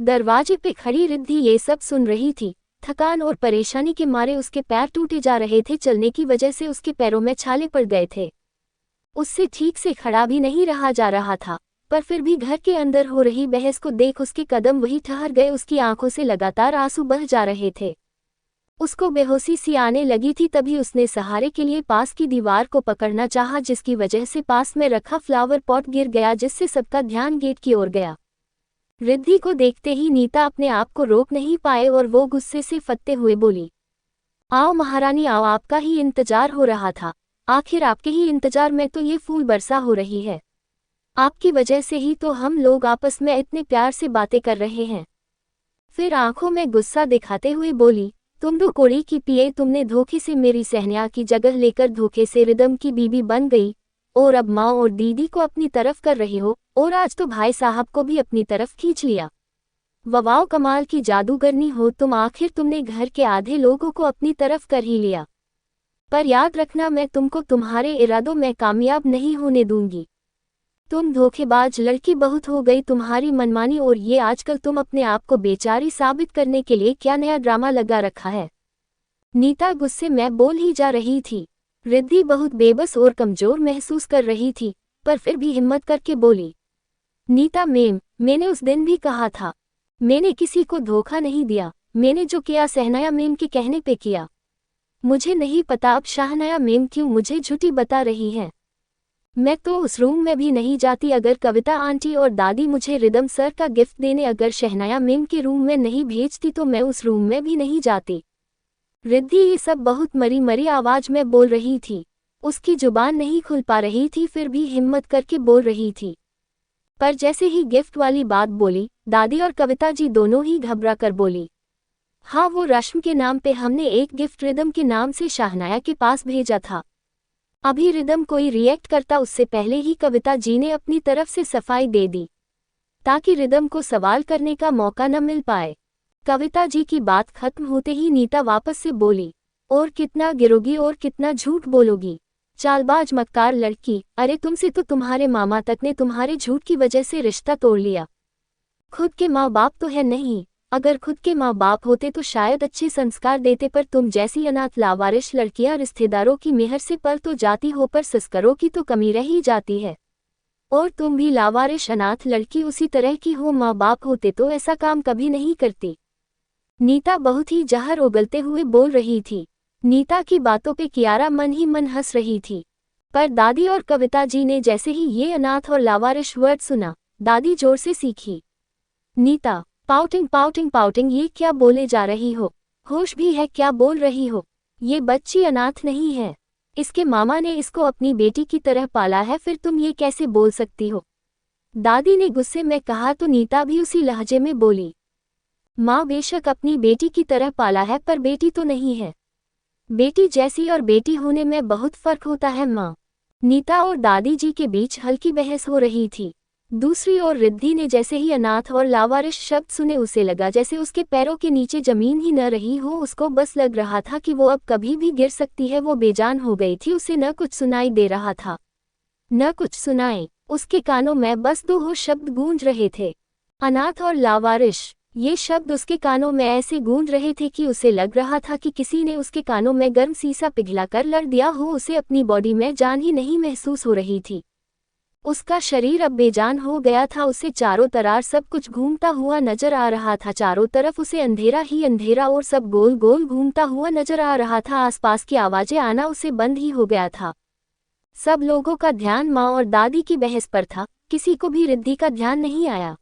दरवाजे पे खड़ी रिद्धि ये सब सुन रही थी। थकान और परेशानी के मारे उसके पैर टूटे जा रहे थे, चलने की वजह से उसके पैरों में छाले पड़ गए थे। उससे ठीक से खड़ा भी नहीं रहा जा रहा था, पर फिर भी घर के अंदर हो रही बहस को देख उसके कदम वहीं ठहर गए। उसकी आंखों से लगातार आंसू बह जा रहे थे। उसको बेहोशी सी आने लगी थी। तभी उसने सहारे के लिए पास की दीवार को पकड़ना चाहा, जिसकी वजह से पास में रखा फ्लावर पॉट गिर गया, जिससे सबका ध्यान गेट की ओर गया। रिद्धि को देखते ही नीता अपने आप को रोक नहीं पाए और वो गुस्से से फटते हुए बोली, आओ महारानी आओ, आपका ही इंतजार हो रहा था। आखिर आपके ही इंतजार में तो ये फूल बरसा हो रही है। आपकी वजह से ही तो हम लोग आपस में इतने प्यार से बातें कर रहे हैं। फिर आंखों में गुस्सा दिखाते हुए बोली, तुम तो कोड़ी की पिए, तुमने धोखे से मेरी सहनिया की जगह लेकर धोखे से रिदम की बीबी बन गई, और अब माँ और दीदी को अपनी तरफ कर रही हो, और आज तो भाई साहब को भी अपनी तरफ खींच लिया। वाह कमाल की जादूगरनी हो तुम, आखिर तुमने घर के आधे लोगों को अपनी तरफ कर ही लिया। पर याद रखना, मैं तुमको तुम्हारे इरादों में कामयाब नहीं होने दूंगी। तुम धोखेबाज लड़की बहुत हो गई, तुम्हारी मनमानी, और ये आजकल तुम अपने आप को बेचारी साबित करने के लिए क्या नया ड्रामा लगा रखा है। नीता गुस्से में बोल ही जा रही थी। रिद्धि बहुत बेबस और कमजोर महसूस कर रही थी, पर फिर भी हिम्मत करके बोली, नीता मैम, मैंने उस दिन भी कहा था, मैंने किसी को धोखा नहीं दिया। मैंने जो किया शहनाया मैम के कहने पे किया। मुझे नहीं पता अब शहनाया मैम क्यों मुझे झूठी बता रही हैं। मैं तो उस रूम में भी नहीं जाती। अगर कविता आंटी और दादी मुझे रिदम सर का गिफ्ट देने अगर शहनाया मैम के रूम में नहीं भेजती तो मैं उस रूम में भी नहीं जाती। रिद्धि ये सब बहुत मरी मरी आवाज में बोल रही थी। उसकी जुबान नहीं खुल पा रही थी, फिर भी हिम्मत करके बोल रही थी। पर जैसे ही गिफ्ट वाली बात बोली, दादी और कविता जी दोनों ही घबरा कर बोली, हाँ वो रश्म के नाम पे हमने एक गिफ्ट रिदम के नाम से शहनाया के पास भेजा था। अभी रिदम कोई रिएक्ट करता उससे पहले ही कविता जी ने अपनी तरफ से सफाई दे दी, ताकि रिदम को सवाल करने का मौका न मिल पाए। कविता जी की बात खत्म होते ही नीता वापस से बोली, और कितना गिरोगी और कितना झूठ बोलोगी, चालबाज मक्कार लड़की। अरे तुमसे तो तुम्हारे मामा तक ने तुम्हारे झूठ की वजह से रिश्ता तोड़ लिया। खुद के माँ बाप तो है नहीं, अगर खुद के माँ बाप होते तो शायद अच्छे संस्कार देते, पर तुम जैसी अनाथ लावारिश लड़कियां रिश्तेदारों की मेहर से पल तो जाती हो, पर संस्कारों की तो कमी रह ही जाती है। और तुम भी लावारिश अनाथ लड़की उसी तरह की हो। माँ बाप होते तो ऐसा काम कभी नहीं करती। नीता बहुत ही जहर उगलते हुए बोल रही थी। नीता की बातों पे कियारा मन ही मन हंस रही थी, पर दादी और कविता जी ने जैसे ही ये अनाथ और लावारिश वर्ड सुना, दादी जोर से सीखी, नीता पाउटिंग पाउटिंग पाउटिंग, ये क्या बोले जा रही हो? होश भी है क्या बोल रही हो? ये बच्ची अनाथ नहीं है, इसके मामा ने इसको अपनी बेटी की तरह पाला है, फिर तुम ये कैसे बोल सकती हो? दादी ने गुस्से में कहा तो नीता भी उसी लहजे में बोली, माँ बेशक अपनी बेटी की तरह पाला है, पर बेटी तो नहीं है। बेटी जैसी और बेटी होने में बहुत फर्क होता है माँ। नीता और दादी जी के बीच हल्की बहस हो रही थी। दूसरी ओर रिद्धि ने जैसे ही अनाथ और लावारिश शब्द सुने उसे लगा जैसे उसके पैरों के नीचे जमीन ही न रही हो। उसको बस लग रहा था कि वो अब कभी भी गिर सकती है। वो बेजान हो गई थी, उसे न कुछ सुनाई दे रहा था न कुछ सुनाए। उसके कानों में बस दो हो शब्द गूंज रहे थे, अनाथ और लावारिश। ये शब्द उसके कानों में ऐसे गूंज रहे थे कि उसे लग रहा था कि किसी ने उसके कानों में गर्म सीसा पिघलाकर लड़ दिया हो। उसे अपनी बॉडी में जान ही नहीं महसूस हो रही थी। उसका शरीर अब बेजान हो गया था। उसे चारों तरफ सब कुछ घूमता हुआ नजर आ रहा था। चारों तरफ उसे अंधेरा ही अंधेरा और सब गोल गोल घूमता हुआ नजर आ रहा था। आसपास की आवाजें आना उसे बंद ही हो गया था। सब लोगों का ध्यान माँ और दादी की बहस पर था, किसी को भी रिद्धि का ध्यान नहीं आया।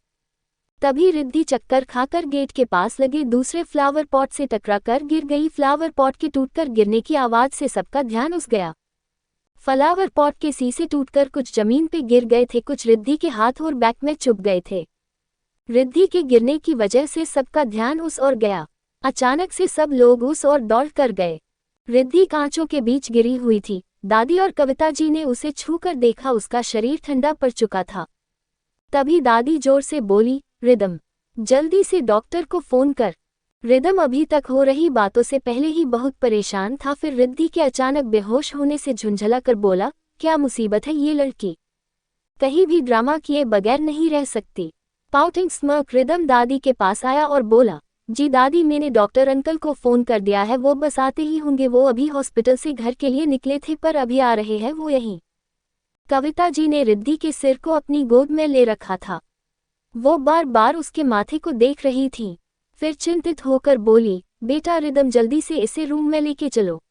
तभी रिद्धि चक्कर खाकर गेट के पास लगे दूसरे फ्लावर पॉट से टकराकर गिर गई। फ्लावर पॉट के टूटकर गिरने की आवाज से सबका ध्यान उस गया। फ्लावर पॉट के शीशे टूटकर कुछ जमीन पे गिर गए थे, कुछ रिद्धि के हाथ और बैक में चुभ गए थे। रिद्धि के गिरने की वजह से सबका ध्यान उस ओर गया। अचानक से सब लोग उस ओर दौड़ कर गए। रिद्धि कांचों के बीच गिरी हुई थी। दादी और कविता जी ने उसे छूकर देखा, उसका शरीर ठंडा पड़ चुका था। तभी दादी जोर से बोली, रिदम जल्दी से डॉक्टर को फोन कर। रिदम अभी तक हो रही बातों से पहले ही बहुत परेशान था। फिर रिद्धि के अचानक बेहोश होने से झुंझला कर बोला, क्या मुसीबत है? ये लड़की कहीं भी ड्रामा किए बगैर नहीं रह सकती। पाउटिंग स्मर्क रिदम दादी के पास आया और बोला, जी दादी, मैंने डॉक्टर अंकल को फ़ोन कर दिया है, वो बस आते ही होंगे। वो अभी हॉस्पिटल से घर के लिए निकले थे पर अभी आ रहे हैं वो यहीं। कविता जी ने रिद्धि के सिर को अपनी गोद में ले रखा था। वो बार बार उसके माथे को देख रही थी, फिर चिंतित होकर बोली, बेटा रिदम, जल्दी से इसे रूम में लेके चलो,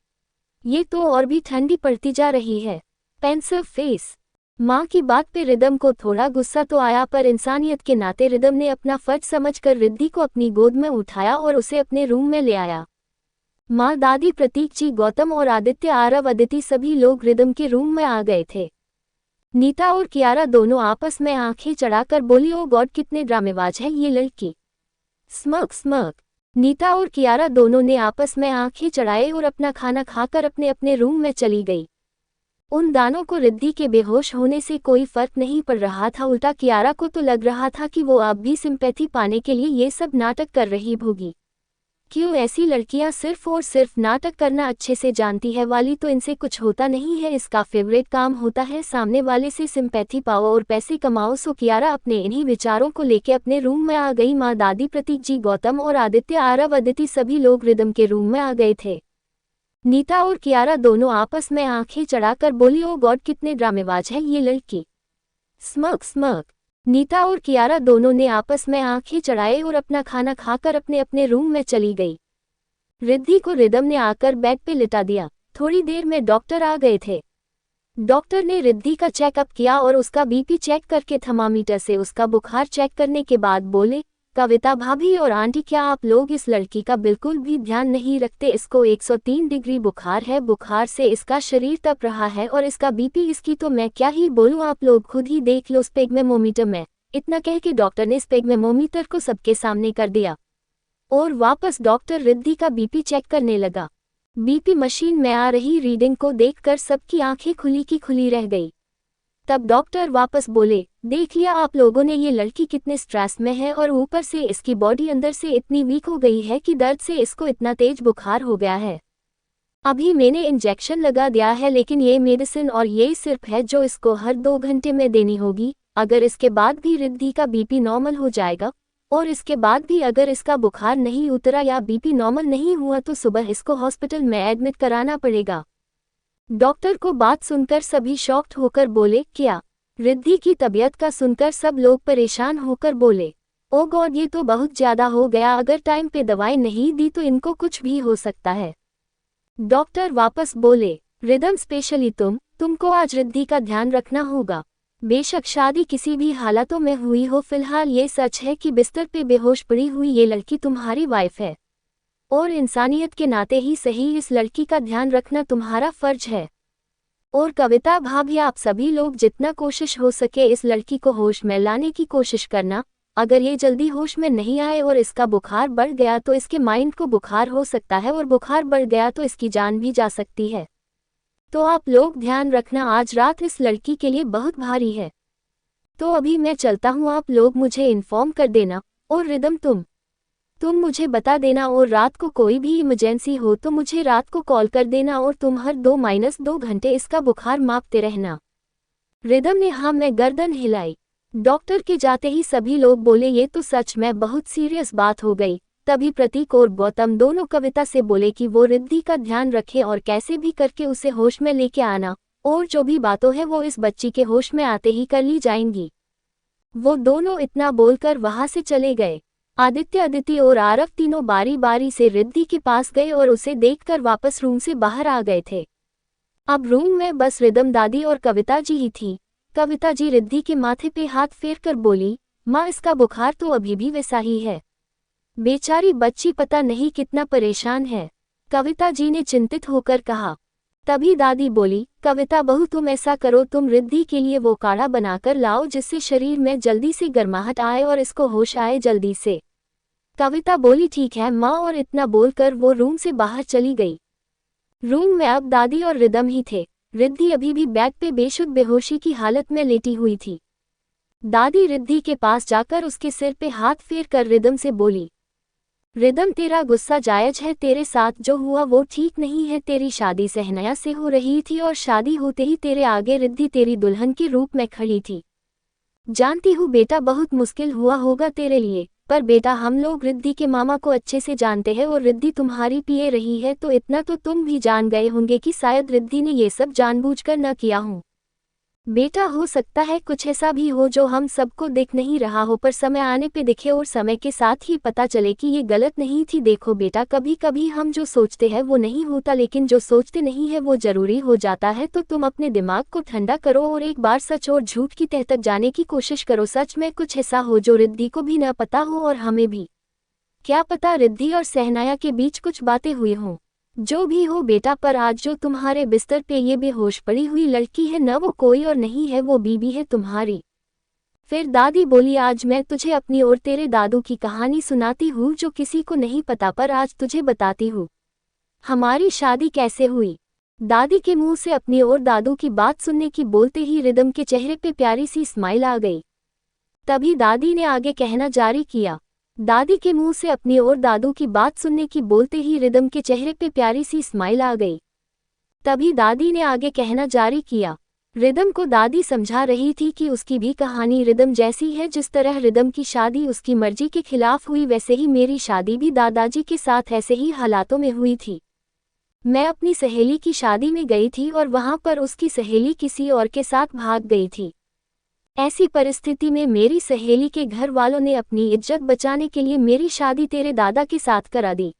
ये तो और भी ठंडी पड़ती जा रही है। Pensive face. माँ की बात पे रिदम को थोड़ा गुस्सा तो आया, पर इंसानियत के नाते रिदम ने अपना फर्ज समझकर रिद्धि को अपनी गोद में उठाया और उसे अपने रूम में ले आया। माँ, दादी, प्रतीक जी, गौतम और आदित्य, आरव, अदिति, सभी लोग रिदम के रूम में आ गए थे। नीता और कियारा दोनों आपस में आंखें चढ़ाकर बोली, ओ गॉड, कितने ड्रामेबाज है ये लड़की। Smirk smirk. नीता और कियारा दोनों ने आपस में आंखें चढ़ाए और अपना खाना खाकर अपने अपने रूम में चली गई। उन दानों को रिद्धि के बेहोश होने से कोई फर्क नहीं पड़ रहा था, उल्टा कियारा को तो लग रहा था कि वो अब भी सिंपैथी पाने के लिए ये सब नाटक कर रही होगी। क्यों, ऐसी लड़कियां सिर्फ और सिर्फ नाटक करना अच्छे से जानती है वाली, तो इनसे कुछ होता नहीं है। इसका फेवरेट काम होता है सामने वाले से सिंपैथी पाओ और पैसे कमाओ। सो कियारा अपने इन्हीं विचारों को लेके अपने रूम में आ गई। माँ, दादी, प्रतीक जी, गौतम और आदित्य, आरव, अदिति, सभी लोग रिदम के रूम में आ गए थे। नीता और कियारा दोनों आपस में आंखें चढ़ाकर बोली, ओ गॉड, कितने ड्रामेबाज है ये लड़की। Smirk smirk. नीता और कियारा दोनों ने आपस में आंखें चढ़ाए और अपना खाना खाकर अपने अपने रूम में चली गई। रिद्धि को रिदम ने आकर बेड पे लिटा दिया। थोड़ी देर में डॉक्टर आ गए थे। डॉक्टर ने रिद्धि का चेकअप किया और उसका बीपी चेक करके थर्मामीटर से उसका बुखार चेक करने के बाद बोले, कविता भाभी और आंटी, क्या आप लोग इस लड़की का बिल्कुल भी ध्यान नहीं रखते? इसको 103 डिग्री बुखार है, बुखार से इसका शरीर तप रहा है और इसका बीपी इसकी तो मैं क्या ही बोलूं, आप लोग खुद ही देख लो स्पेग्मेमोमीटर में। इतना कह के डॉक्टर ने स्पेग्मेमोमीटर को सबके सामने कर दिया और वापस डॉक्टर रिद्धि का बीपी चेक करने लगा। बीपी मशीन में आ रही रीडिंग को देखकर सबकी आंखें खुली की खुली रह गई। तब डॉक्टर वापस बोले, देख लिया आप लोगों ने, ये लड़की कितने स्ट्रेस में है और ऊपर से इसकी बॉडी अंदर से इतनी वीक हो गई है कि दर्द से इसको इतना तेज बुखार हो गया है। अभी मैंने इंजेक्शन लगा दिया है, लेकिन ये मेडिसिन और ये सिर्फ है जो इसको हर 2 घंटे में देनी होगी। अगर इसके बाद भी रिद्धि का बीपी नॉर्मल हो जाएगा और इसके बाद भी अगर इसका बुखार नहीं उतरा या बीपी नॉर्मल नहीं हुआ तो सुबह इसको हॉस्पिटल में एडमिट कराना पड़ेगा। डॉक्टर को बात सुनकर सभी शॉक्ड होकर बोले, क्या? रिद्धि की तबीयत का सुनकर सब लोग परेशान होकर बोले, ओ गॉड, ये तो बहुत ज्यादा हो गया, अगर टाइम पे दवाई नहीं दी तो इनको कुछ भी हो सकता है। डॉक्टर वापस बोले, रिदम, स्पेशली तुमको आज रिद्धि का ध्यान रखना होगा। बेशक शादी किसी भी हालातों में हुई हो, फिलहाल ये सच है कि बिस्तर पे बेहोश पड़ी हुई ये लड़की तुम्हारी वाइफ है और इंसानियत के नाते ही सही इस लड़की का ध्यान रखना तुम्हारा फर्ज है। और कविता भाभी, आप सभी लोग जितना कोशिश हो सके इस लड़की को होश में लाने की कोशिश करना। अगर ये जल्दी होश में नहीं आए और इसका बुखार बढ़ गया तो इसके माइंड को बुखार हो सकता है और बुखार बढ़ गया तो इसकी जान भी जा सकती है। तो आप लोग ध्यान रखना, आज रात इस लड़की के लिए बहुत भारी है। तो अभी मैं चलता हूँ, आप लोग मुझे इन्फॉर्म कर देना। और रिदम, तुम मुझे बता देना, और रात को कोई भी इमरजेंसी हो तो मुझे रात को कॉल कर देना, और तुम हर 2-2 घंटे इसका बुखार मापते रहना। रिदम ने हाँ में गर्दन हिलाई। डॉक्टर के जाते ही सभी लोग बोले, ये तो सच में बहुत सीरियस बात हो गई। तभी प्रतीक और गौतम दोनों कविता से बोले कि वो रिद्धि का ध्यान रखे और कैसे भी करके उसे होश में लेके आना, और जो भी बातों है वो इस बच्ची के होश में आते ही कर ली जाएंगी। वो दोनों इतना बोलकर वहां से चले गए। आदित्य, अदिति और आरव तीनों बारी बारी से रिद्धि के पास गए और उसे देखकर वापस रूम से बाहर आ गए थे। अब रूम में बस रिदम, दादी और कविता जी ही थी। कविता जी रिद्धि के माथे पे हाथ फेरकर बोली, माँ, इसका बुखार तो अभी भी वैसा ही है, बेचारी बच्ची पता नहीं कितना परेशान है। कविता जी ने चिंतित होकर कहा। तभी दादी बोली, कविता बहू, तुम ऐसा करो, तुम रिद्धि के लिए वो काढ़ा बनाकर लाओ जिससे शरीर में जल्दी से गर्माहट आए और इसको होश आए जल्दी से। कविता बोली, ठीक है माँ, और इतना बोलकर वो रूम से बाहर चली गई। रूम में अब दादी और रिदम ही थे। रिद्धि अभी भी बेड पे बेशुद्ध बेहोशी की हालत में लेटी हुई थी। दादी रिद्धि के पास जाकर उसके सिर पे हाथ फेर कर रिदम से बोली, रिदम, तेरा गुस्सा जायज है, तेरे साथ जो हुआ वो ठीक नहीं है। तेरी शादी सहनाया से हो रही थी और शादी होते ही तेरे आगे रिद्धि तेरी दुल्हन के रूप में खड़ी थी। जानती हूँ बेटा, बहुत मुश्किल हुआ होगा तेरे लिए, पर बेटा हम लोग रिद्धि के मामा को अच्छे से जानते हैं और रिद्धि तुम्हारी पिए रही है, तो इतना तो तुम भी जान गए होंगे कि शायद रिद्धि ने ये सब जानबूझकर न किया हो। बेटा हो सकता है कुछ ऐसा भी हो जो हम सबको दिख नहीं रहा हो, पर समय आने पे दिखे और समय के साथ ही पता चले कि ये गलत नहीं थी। देखो बेटा, कभी कभी हम जो सोचते हैं वो नहीं होता, लेकिन जो सोचते नहीं है वो जरूरी हो जाता है। तो तुम अपने दिमाग को ठंडा करो और एक बार सच और झूठ की तह तक जाने की कोशिश करो। सच में कुछ ऐसा हो जो रिद्धि को भी न पता हो और हमें भी। क्या पता रिद्धि और सहनाया के बीच कुछ बातें हुई हों। जो भी हो बेटा, पर आज जो तुम्हारे बिस्तर पे ये बेहोश पड़ी हुई लड़की है न, वो कोई और नहीं है, वो बीबी है तुम्हारी। फिर दादी बोली, आज मैं तुझे अपनी और तेरे दादू की कहानी सुनाती हूँ जो किसी को नहीं पता, पर आज तुझे बताती हूँ हमारी शादी कैसे हुई। दादी के मुंह से अपनी और दादू की बात सुनने की बोलते ही रिदम के चेहरे पे प्यारी सी स्माइल आ गई। तभी दादी ने आगे कहना जारी किया। दादी के मुंह से अपनी और दादू की बात सुनने की बोलते ही रिदम के चेहरे पे प्यारी सी स्माइल आ गई। तभी दादी ने आगे कहना जारी किया। रिदम को दादी समझा रही थी कि उसकी भी कहानी रिदम जैसी है। जिस तरह रिदम की शादी उसकी मर्जी के खिलाफ हुई, वैसे ही मेरी शादी भी दादाजी के साथ ऐसे ही हालातों में हुई थी। मैं अपनी सहेली की शादी में गई थी और वहां पर उसकी सहेली किसी और के साथ भाग गई थी। ऐसी परिस्थिति में मेरी सहेली के घर वालों ने अपनी इज्जत बचाने के लिए मेरी शादी तेरे दादा के साथ करा दी।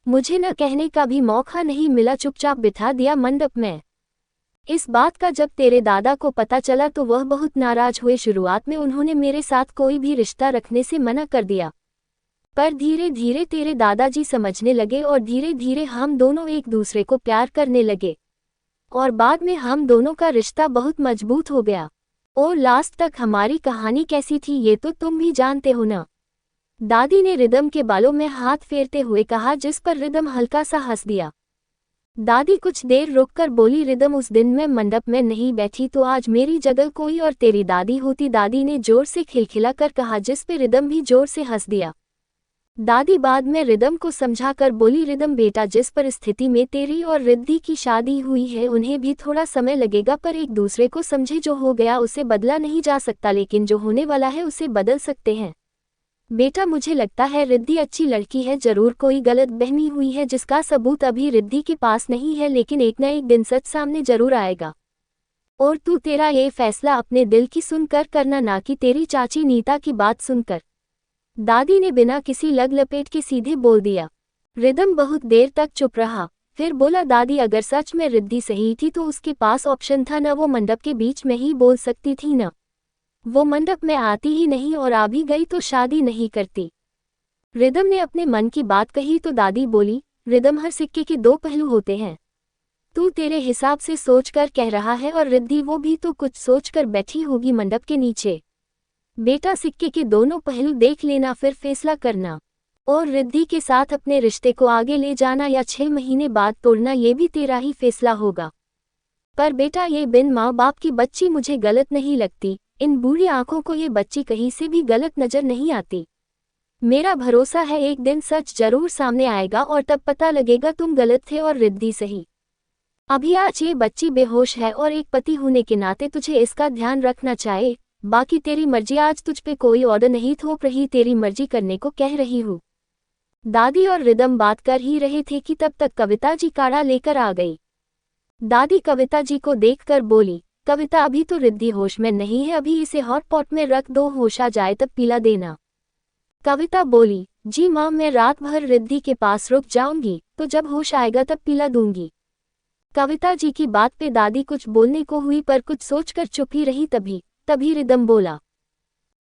मुझे न कहने का भी मौका नहीं मिला, चुपचाप बिठा दिया मंडप में। इस बात का जब तेरे दादा को पता चला तो वह बहुत नाराज हुए। शुरुआत में उन्होंने मेरे साथ कोई भी रिश्ता रखने से मना कर दिया, पर धीरे धीरे तेरे दादाजी समझने लगे और धीरे धीरे हम दोनों एक दूसरे को प्यार करने लगे और बाद में हम दोनों का रिश्ता बहुत मजबूत हो गया। और लास्ट तक हमारी कहानी कैसी थी ये तो तुम भी जानते हो ना। दादी ने रिदम के बालों में हाथ फेरते हुए कहा, जिस पर रिदम हल्का सा हंस दिया। दादी कुछ देर रुककर बोली, रिदम उस दिन मैं मंडप में नहीं बैठी तो आज मेरी जगह कोई और तेरी दादी होती। दादी ने जोर से खिलखिला कर कहा, जिस पे रिदम भी जोर से हंस दिया। दादी बाद में रिदम को समझाकर बोली, रिदम बेटा, जिस परिस्थिति में तेरी और रिद्धि की शादी हुई है उन्हें भी थोड़ा समय लगेगा, पर एक दूसरे को समझे। जो हो गया उसे बदला नहीं जा सकता, लेकिन जो होने वाला है उसे बदल सकते हैं। बेटा मुझे लगता है रिद्धि अच्छी लड़की है, जरूर कोई गलत बहमी हुई है जिसका सबूत अभी रिद्धि के पास नहीं है, लेकिन एक न एक दिन सच सामने जरूर आएगा। और तू तेरा ये फैसला अपने दिल की सुनकर करना, ना कि तेरी चाची नीता की बात सुनकर। दादी ने बिना किसी लग लपेट के सीधे बोल दिया। रिदम बहुत देर तक चुप रहा, फिर बोला, दादी अगर सच में रिद्धि सही थी तो उसके पास ऑप्शन था न, वो मंडप के बीच में ही बोल सकती थी न। वो मंडप में आती ही नहीं और आ भी गई तो शादी नहीं करती। रिदम ने अपने मन की बात कही तो दादी बोली, रिदम हर सिक्के के दो पहलू होते हैं। तू तेरे हिसाब से सोचकर कह रहा है और रिद्धि वो भी तो कुछ सोचकर बैठी होगी मंडप के नीचे। बेटा सिक्के के दोनों पहलू देख लेना, फिर फैसला करना। और रिद्धि के साथ अपने रिश्ते को आगे ले जाना या 6 महीने बाद तोड़ना, ये भी तेरा ही फैसला होगा। पर बेटा ये बिन माँ बाप की बच्ची मुझे गलत नहीं लगती, इन बूढ़ी आंखों को ये बच्ची कहीं से भी गलत नजर नहीं आती। मेरा भरोसा है एक दिन सच जरूर सामने आएगा और तब पता लगेगा तुम गलत थे और रिद्धि सही। अभी आज ये बच्ची बेहोश है और एक पति होने के नाते तुझे इसका ध्यान रखना चाहिए। बाकी तेरी मर्जी, आज तुझ पे कोई ऑर्डर नहीं थोप रही, तेरी मर्जी करने को कह रही हूँ। दादी और रिदम बात कर ही रहे थे कि तब तक कविता जी काढ़ा लेकर आ गई। दादी कविता जी को देखकर बोली, कविता अभी तो रिद्धि होश में नहीं है, अभी इसे हॉट पॉट में रख दो, होश आ जाए तब पिला देना। कविता बोली, जी माँ, मैं रात भर रिद्धि के पास रुक जाऊंगी, तो जब होश आएगा तब पिला दूंगी। कविता जी की बात पे दादी कुछ बोलने को हुई पर कुछ सोचकर चुप ही रही। तभी रिदम बोला,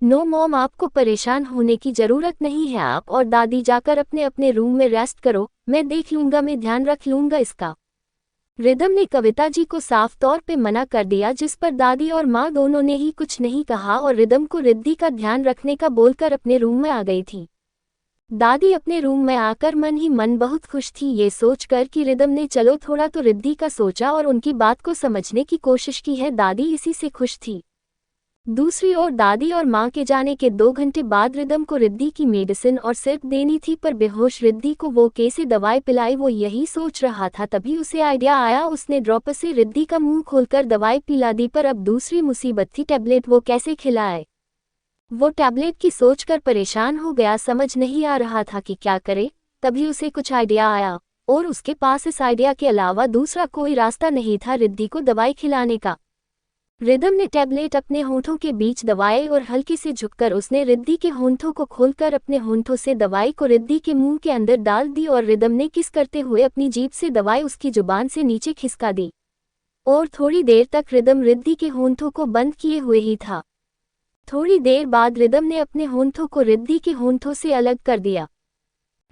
नो मॉम, आपको परेशान होने की जरूरत नहीं है, आप और दादी जाकर अपने अपने रूम में रेस्ट करो, मैं देख लूंगा, मैं ध्यान रख लूंगा इसका। रिदम ने कविता जी को साफ तौर पे मना कर दिया, जिस पर दादी और माँ दोनों ने ही कुछ नहीं कहा और रिदम को रिद्धि का ध्यान रखने का बोलकर अपने रूम में आ गई थी। दादी अपने रूम में आकर मन ही मन बहुत खुश थी, ये सोचकर कि रिदम ने चलो थोड़ा तो रिद्धि का सोचा और उनकी बात को समझने की कोशिश की है। दादी इसी से खुश थी। दूसरी ओर दादी और माँ के जाने के 2 घंटे बाद रिदम को रिद्धि की मेडिसिन और सिर्फ देनी थी, पर बेहोश रिद्धि को वो कैसे दवाई पिलाई वो यही सोच रहा था। तभी उसे आइडिया आया, उसने ड्रॉपर से रिद्धि का मुंह खोलकर दवाई पिला दी। पर अब दूसरी मुसीबत थी, टैबलेट वो कैसे खिलाए। वो टैबलेट की सोचकर परेशान हो गया, समझ नहीं आ रहा था कि क्या करे। तभी उसे कुछ आइडिया आया और उसके पास इस आइडिया के अलावा दूसरा कोई रास्ता नहीं था रिद्धि को दवाई खिलाने का। रिदम ने टैबलेट अपने होंठों के बीच दबाए और हल्की से झुककर उसने रिद्धि के होंठों को खोलकर अपने होंठों से दवाई को रिद्धि के मुंह के अंदर डाल दी और रिदम ने किस करते हुए अपनी जीभ से दवाई उसकी जुबान से नीचे खिसका दी। और थोड़ी देर तक रिदम रिद्धि के होंठों को बंद किए हुए ही था। थोड़ी देर बाद रिदम ने अपने होंठों को रिद्धि के होंठों से अलग कर दिया।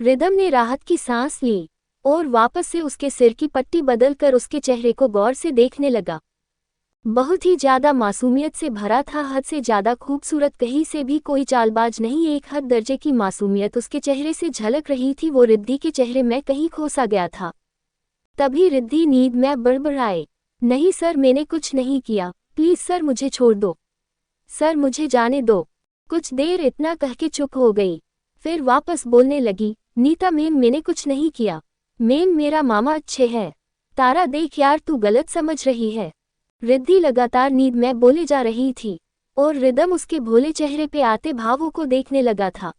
रिदम ने राहत की सांस ली और वापस से उसके सिर की पट्टी बदलकर उसके चेहरे को गौर से देखने लगा। बहुत ही ज्यादा मासूमियत से भरा था, हद से ज्यादा खूबसूरत, कहीं से भी कोई चालबाज नहीं, एक हद दर्जे की मासूमियत उसके चेहरे से झलक रही थी। वो रिद्धि के चेहरे में कहीं खोसा गया था। तभी रिद्धि नींद में बड़बड़ाए, नहीं सर, मैंने कुछ नहीं किया, प्लीज सर मुझे छोड़ दो, सर मुझे जाने दो। कुछ देर इतना कह के चुप हो गई, फिर वापस बोलने लगी, नीता मैम मैंने कुछ नहीं किया, मैम मेरा मामा अच्छे है। तारा देख यार तू गलत समझ रही है। रिद्धि लगातार नींद में बोले जा रही थी और रिदम उसके भोले चेहरे पे आते भावों को देखने लगा था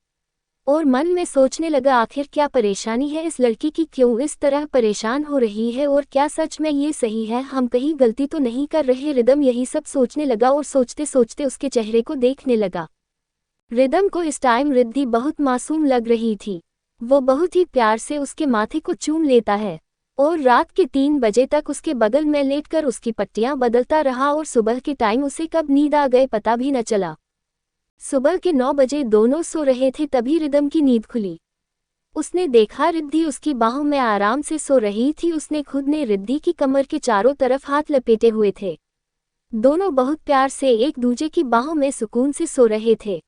और मन में सोचने लगा आखिर क्या परेशानी है इस लड़की की, क्यों इस तरह परेशान हो रही है और क्या सच में ये सही है, हम कहीं गलती तो नहीं कर रहे। रिदम यही सब सोचने लगा और सोचते सोचते उसके चेहरे को देखने लगा। रिदम को इस टाइम रिद्धि बहुत मासूम लग रही थी। वो बहुत ही प्यार से उसके माथे को चूम लेता है और रात के 3 बजे तक उसके बगल में लेटकर उसकी पट्टियां बदलता रहा और सुबह के टाइम उसे कब नींद आ गए पता भी न चला। सुबह के 9 बजे दोनों सो रहे थे, तभी रिदम की नींद खुली। उसने देखा रिद्धि उसकी बाहों में आराम से सो रही थी। उसने खुद ने रिद्धि की कमर के चारों तरफ हाथ लपेटे हुए थे। दोनों बहुत प्यार से एक दूजे की बाहों में सुकून से सो रहे थे।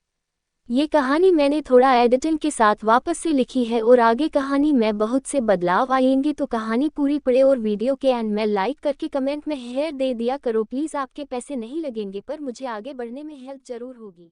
ये कहानी मैंने थोड़ा एडिटिंग के साथ वापस से लिखी है और आगे कहानी में बहुत से बदलाव आएंगे, तो कहानी पूरी पढ़े और वीडियो के एंड में लाइक करके कमेंट में हेयर दे दिया करो प्लीज़। आपके पैसे नहीं लगेंगे पर मुझे आगे बढ़ने में हेल्प जरूर होगी।